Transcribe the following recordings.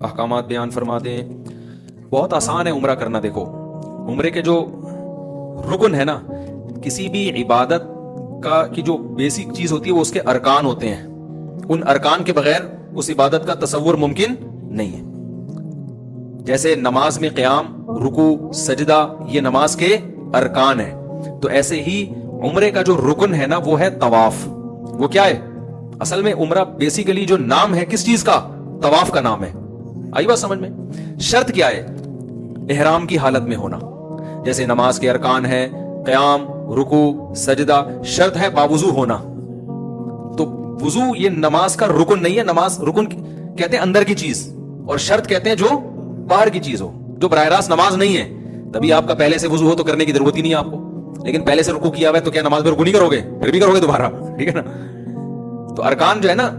احکامات بیان فرما دیں. بہت آسان ہے عمرہ کرنا. دیکھو عمرے کے جو رکن ہے نا، کسی بھی عبادت کی جو بیسک چیز ہوتی ہے وہ اس کے ارکان ہوتے ہیں. ان ارکان کے بغیر اس عبادت کا تصور ممکن نہیں ہے. جیسے نماز میں قیام، رکوع، سجدہ، یہ نماز کے ارکان ہیں، تو ایسے ہی عمرے کا جو رکن ہے نا وہ ہے طواف. وہ کیا ہے؟ اصل میں عمرہ بیسیکلی جو نام ہے کس چیز کا؟ طواف کا نام ہے. آئی بات سمجھ میں؟ شرط کیا ہے؟ احرام کی حالت میں ہونا. جیسے نماز کے ارکان ہے قیام، رکوع، سجدہ، شرط ہے باوضو ہونا. تو وضو یہ نماز کا رکن نہیں ہے. نماز رکن کہتے ہیں اندر کی چیز، اور شرط کہتے ہیں جو باہر کی چیز ہو، جو براہ راست نماز نہیں ہے. تبھی آپ کا پہلے سے وضو ہو تو کرنے کی ضرورت ہی نہیں ہے آپ کو. لیکن پہلے سے رکوع کیا ہوا ہے تو کیا نماز میں رکوع نہیں کرو گے؟ پھر بھی کرو گے دوبارہ، ٹھیک ہے نا. تو ارکان جو ہے نا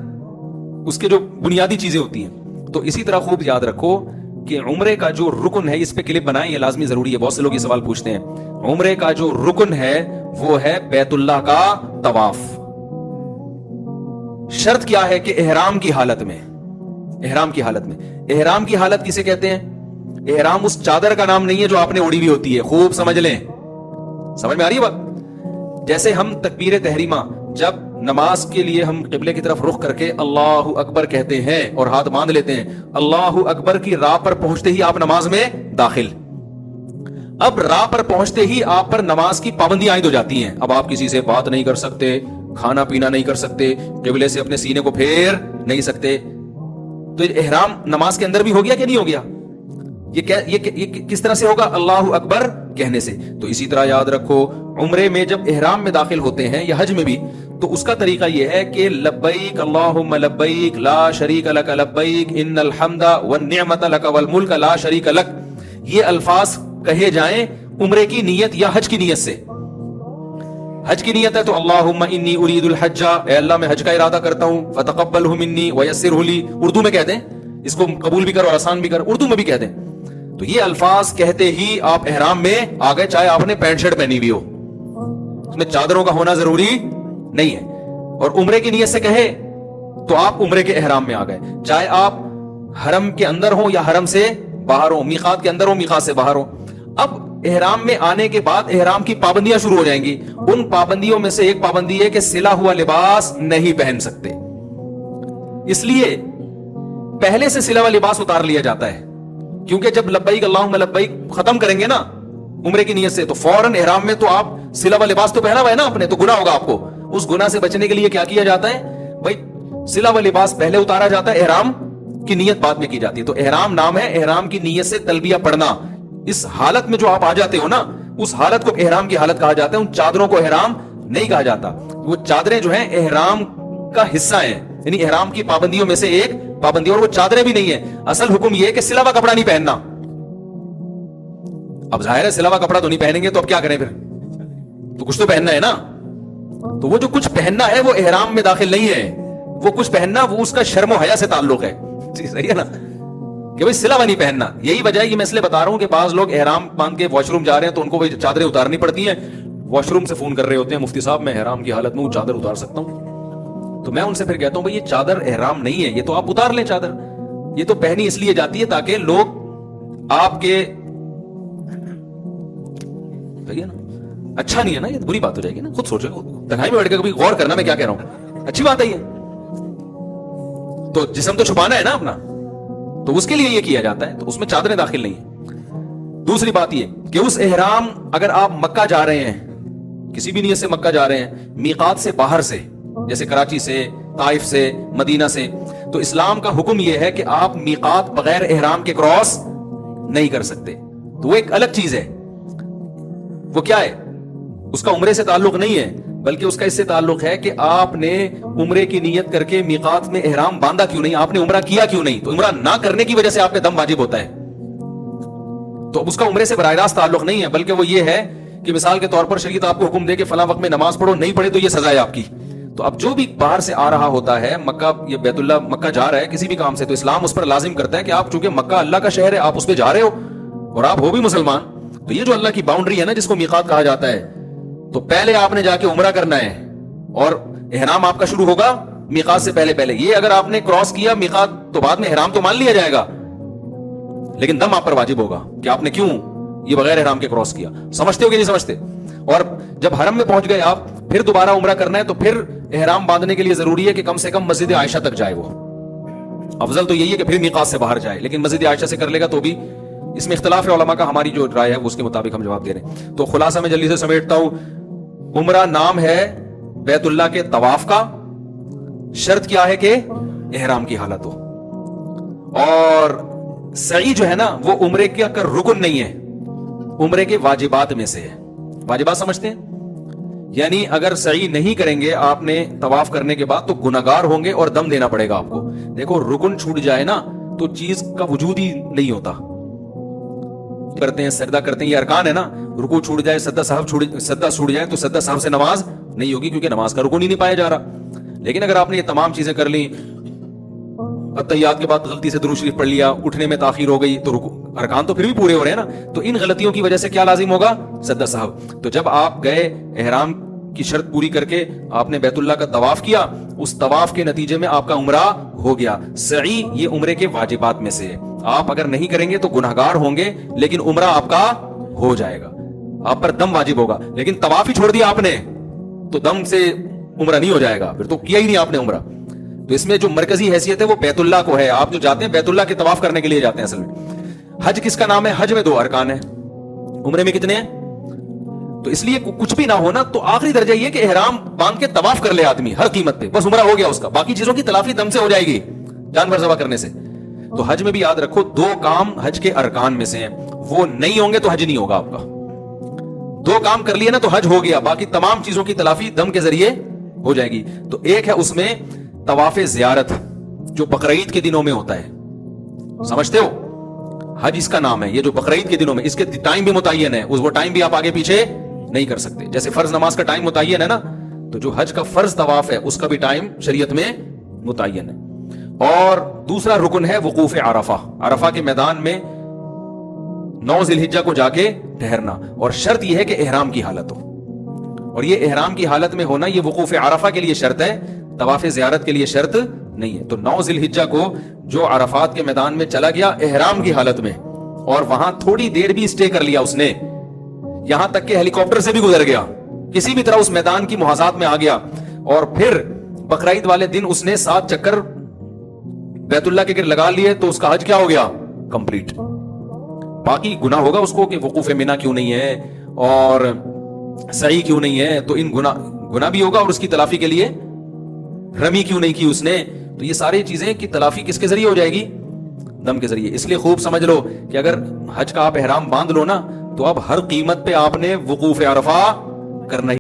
اس کے جو بنیادی چیزیں ہوتی ہیں. تو اسی طرح خوب یاد رکھو کہ عمرے کا جو رکن ہے، اس پہ کلپ بنائیں، یہ لازمی ضروری ہے. بہت سے لوگ یہ سوال پوچھتے ہیں. عمرے کا جو رکن ہے وہ ہے بیت اللہ کا طواف. شرط کیا ہے کہ احرام کی حالت میں. احرام کی حالت میں. احرام کی حالت کسے کہتے ہیں؟ احرام اس چادر کا نام نہیں ہے جو آپ نے اوڑی ہوئی ہوتی ہے. خوب سمجھ لیں. سمجھ میں آ رہی ہے بات؟ جیسے ہم تکبیر تحریمہ جب نماز کے لیے ہم قبلے کی طرف رخ کر کے اللہ اکبر کہتے ہیں اور ہاتھ باندھ لیتے ہیں، اللہ اکبر کی راہ پر پہنچتے ہی آپ نماز میں داخل. اب راہ پر پہنچتے ہی آپ پر نماز کی پابندیاں عائد ہو جاتی ہیں. اب آپ کسی سے بات نہیں کر سکتے، کھانا پینا نہیں کر سکتے، قبلے سے اپنے سینے کو پھیر نہیں سکتے. تو احرام نماز کے اندر بھی ہو گیا کہ نہیں ہو گیا؟ یہ کس طرح سے ہوگا؟ اللہ اکبر کہنے سے. تو اسی طرح یاد رکھو عمرے میں جب احرام میں داخل ہوتے ہیں یا حج میں بھی، تو اس کا طریقہ یہ ہے کہ لبیک اللہم لبیک لا شریک لک لبیک ان الحمد والنعمت لک والملک لا شریک لک. یہ الفاظ کہے جائیں عمرے کی نیت یا حج کی نیت سے. حج کی نیت ہے تو اللہم انی ارید الحج، اے اللہ میں حج کا ارادہ کرتا ہوں، فتقبلہ منی ویسرہ لی. اردو میں کہہ دیں اس کو، قبول بھی کر اور آسان بھی کر. اردو میں بھی کہہ دیں. تو یہ الفاظ کہتے ہی آپ احرام میں آ گئے، چاہے آپ نے پینٹ شرٹ پہنی ہوئی ہو. اس میں چادروں کا ہونا ضروری نہیں ہے. اور عمرے کی نیت سے کہے تو آپ عمرے کے احرام میں آ گئے، چاہے آپ حرم کے اندر ہوں یا حرم سے باہر ہوں، میقات کے اندر ہوں میقات سے باہر ہوں. اب احرام میں آنے کے بعد احرام کی پابندیاں شروع ہو جائیں گی. ان پابندیوں میں سے ایک پابندی ہے کہ سلا ہوا لباس نہیں پہن سکتے. اس لیے پہلے سے سلا ہوا لباس اتار لیا جاتا ہے، کیونکہ جب لبیک اللہم لبیک ختم کریں گے نا عمرے کی نیت سے، تو فوراً احرام میں تو آپ سلا ہوا لباس تو پہنا ہوا ہے نا اپنے، تو گناہ ہوگا آپ کو. اس گناہ سے بچنے کے لیے کیا کیا جاتا ہے بھائی؟ سلا ہوا لباس پہلے اتارا جاتا ہے، احرام کی نیت بعد میں کی جاتی ہے. تو احرام نام ہے احرام کی نیت سے تلبیہ پڑھنا. اس حالت میں جو آپ آ جاتے ہو نا، اس حالت کو احرام کی حالت کہا جاتا ہے. ان چادروں کو احرام نہیں کہا جاتا. وہ چادریں جو ہیں احرام کا حصہ ہیں، یعنی احرام کی پابندیوں میں سے ایک پابندی. اور وہ چادریں بھی نہیں ہیں. اصل حکم یہ ہے کہ سلا ہوا کپڑا نہیں پہننا. اب ظاہر ہے سلا ہوا کپڑا تو نہیں پہنیں گے تو اب کیا کریں؟ پھر تو کچھ تو پہننا ہے نا. تو وہ جو کچھ پہننا ہے وہ احرام میں داخل نہیں ہے. وہ کچھ پہننا وہ اس کا شرم و حیا سے تعلق ہے. صحیح ہے نا کہ بھائی سلا ہوا نہیں پہننا. یہی وجہ ہے کہ میں اس لیے بتا رہا ہوں کہ بعض لوگ احرام باندھ کے واش روم جا رہے ہیں تو ان کو چادریں اتارنی پڑتی ہیں. واش روم سے فون کر رہے ہوتے ہیں، مفتی صاحب میں احرام کی حالت میں وہ چادر اتار سکتا ہوں؟ تو میں ان سے پھر کہتا ہوں بھائی یہ چادر احرام نہیں ہے، یہ تو آپ اتار لیں چادر. یہ تو پہنی اس لیے جاتی ہے تاکہ لوگ آپ کے، صحیح ہے نا، اچھا نہیں ہے نا، یہ بری بات ہو جائے گی نا. خود سوچو، تنہائی میں بیٹھ کے کبھی غور کرنا میں کیا کہہ رہا ہوں. اچھی بات ہے یہ. تو جسم تو چھپانا ہے نا اپنا، تو اس کے لیے یہ کیا جاتا ہے. تو اس میں چادریں داخل نہیں ہیں. دوسری بات یہ کہ اس احرام، اگر آپ مکہ جا رہے ہیں، کسی بھی نیت سے مکہ جا رہے ہیں، میقات سے باہر سے، جیسے کراچی سے، طائف سے، مدینہ سے، تو اسلام کا حکم یہ ہے کہ آپ میقات بغیر احرام کے کراس نہیں کر سکتے. تو وہ ایک الگ چیز ہے. وہ کیا ہے؟ اس کا عمرے سے تعلق نہیں ہے، بلکہ اس کا اس سے تعلق ہے کہ آپ نے عمرے کی نیت کر کے میقات میں احرام باندھا کیوں نہیں، آپ نے عمرہ کیا کیوں نہیں. تو عمرہ نہ کرنے کی وجہ سے آپ پہ دم واجب ہوتا ہے. تو اس کا عمرے سے براہ راست تعلق نہیں ہے، بلکہ وہ یہ ہے کہ مثال کے طور پر شریعت آپ کو حکم دے کہ فلاں وقت میں نماز پڑھو، نہیں پڑھے تو یہ سزا ہے آپ کی. تو اب جو بھی باہر سے آ رہا ہوتا ہے، مکہ یا بیت اللہ مکہ جا رہا ہے کسی بھی کام سے، تو اسلام اس پر لازم کرتا ہے کہ آپ چونکہ مکہ اللہ کا شہر ہے، آپ اس پہ جا رہے ہو اور آپ ہو بھی مسلمان، تو یہ جو اللہ کی باؤنڈری ہے نا جس کو میقات کہا جاتا ہے، تو پہلے آپ نے جا کے عمرہ کرنا ہے اور احرام آپ کا شروع ہوگا میقات سے پہلے. یہ اگر آپ نے کراس کیا میقات تو بعد میں احرام تو مان لیا جائے گا، لیکن دم آپ پر واجب ہوگا کہ آپ نے کیوں یہ بغیر احرام کے کراس کیا. سمجھتے ہو کہ نہیں سمجھتے؟ اور جب حرم میں پہنچ گئے آپ, پھر دوبارہ عمرہ کرنا ہے تو پھر احرام باندھنے کے لیے ضروری ہے کہ کم سے کم مسجد عائشہ تک جائے. وہ افضل تو یہی ہے کہ پھر میقات سے باہر جائے, لیکن مسجد عائشہ سے کر لے گا تو بھی اس میں اختلاف ہے علماء کا. ہماری جو رائے ہے اس کے مطابق ہم جواب دے رہے ہیں. تو خلاصہ میں جلدی سے سمیٹتا ہوں, عمرہ نام ہے بیت اللہ کے طواف کا, شرط کیا ہے کہ احرام کی حالت ہو, اور سعی جو ہے نا وہ عمرے کا رکن نہیں ہے, عمرے کے واجبات میں سے ہے. واجبات سمجھتے ہیں؟ یعنی اگر سعی نہیں کریں گے آپ نے طواف کرنے کے بعد تو گناہگار ہوں گے اور دم دینا پڑے گا آپ کو. دیکھو رکن چھوٹ جائے نا تو چیز کا وجود ہی نہیں ہوتا. کرتے ہیں سجدہ کرتے ہیں, یہ ارکان ہے نا. رکوع چھوٹ جائے, سجدہ چھوٹ جائے تو سجدہ صاحب سے نماز نہیں ہوگی, کیونکہ نماز کا رکن ہی نہیں پایا جا رہا. لیکن اگر آپ نے یہ تمام چیزیں کر لی, اتحیات کے بعد غلطی سے درود شریف پڑھ لیا, اٹھنے میں تاخیر ہو گئی, تو ارکان تو پھر بھی پورے ہو رہے ہیں نا. تو ان غلطیوں کی وجہ سے کیا لازم ہوگا؟ سجدہ صاحب. تو جب آپ گئے احرام کی شرط پوری کر کے آپ نے بیت اللہ کا طواف کیا, اس طواف کے نتیجے میں آپ کا عمرہ ہو گیا. سعی یہ عمرے کے واجبات میں سے ہے. آپ اگر نہیں کریں گے تو گناہگار ہوں گے, لیکن عمرہ آپ کا ہو جائے گا. آپ پر دم واجب ہوگا, لیکن طواف ہی چھوڑ دیا آپ نے تو دم سے عمرہ نہیں ہو جائے گا, پھر تو کیا ہی نہیں آپ نے عمرہ. تو اس میں جو مرکزی حیثیت ہے وہ بیت اللہ کو ہے. آپ جو جاتے ہیں بیت اللہ کے طواف کرنے کے لیے جاتے ہیں. اصل میں حج کس کا نام ہے؟ حج میں 2 ارکان ہیں, عمرے میں کتنے ہیں؟ تو اس لیے کچھ بھی نہ ہونا تو آخری درجہ یہ کہ احرام باندھ کے طواف کر لے آدمی ہر قیمت پہ, بس عمرہ ہو گیا اس کا. باقی چیزوں کی تلافی دم سے ہو جائے گی, جانور ذبح کرنے سے. تو حج میں بھی یاد رکھو 2 کام حج کے ارکان میں سے ہیں, وہ نہیں ہوں گے تو حج نہیں ہوگا آپ کا. 2 کام کر لیے نا تو حج ہو گیا, باقی تمام چیزوں کی تلافی دم کے ذریعے ہو جائے گی. تو ایک ہے اس میں طواف زیارت جو بقرعید کے دنوں میں ہوتا ہے, سمجھتے ہو؟ حج اس کا نام ہے. یہ جو بقرعید کے دنوں میں, اس کے ٹائم بھی متعین ہے, وہ ٹائم بھی آپ آگے پیچھے نہیں کر سکتے. جیسے فرض نماز کا ٹائم متعین ہے نا, تو جو حج کا فرض طواف ہے اس کا بھی ٹائم شریعت میں متعین ہے. اور دوسرا رکن ہے وقوف عرفہ, عرفہ کے میدان میں 9 ذی الحجہ کو جا کے ٹھہرنا. اور شرط یہ ہے کہ احرام کی حالت ہو, اور یہ احرام کی حالت میں ہونا یہ وقوف عرفہ کے لیے شرط ہے, طواف زیارت کے لیے شرط نہیں ہے. تو 9 ذی الحجہ کو جو عرفات کے میدان میں چلا گیا احرام کی حالت میں, اور وہاں تھوڑی دیر بھی اسٹے کر لیا اس نے, یہاں تک کہ ہیلی کاپٹر سے بھی گزر گیا, کسی بھی طرح اس میدان کی محاذات میں آ گیا, اور پھر بقرعید والے دن اس نے 7 چکر بیت اللہ کے گرد لگا لیے, تو اس کا حج کیا ہو گیا؟ کمپلیٹ. باقی گناہ ہوگا اس کو کہ وقوف منی کیوں نہیں ہے اور سعی کیوں نہیں ہے, تو ان گناہ بھی ہوگا, اور اس کی تلافی کے لیے رمی کیوں نہیں کی اس نے. تو یہ ساری چیزیں کی تلافی کس کے ذریعے ہو جائے گی؟ دم کے ذریعے. اس لیے خوب سمجھ لو کہ اگر حج کا آپ احرام باندھ لو نا تو اب ہر قیمت پہ آپ نے وقوف عرفہ کرنا ہی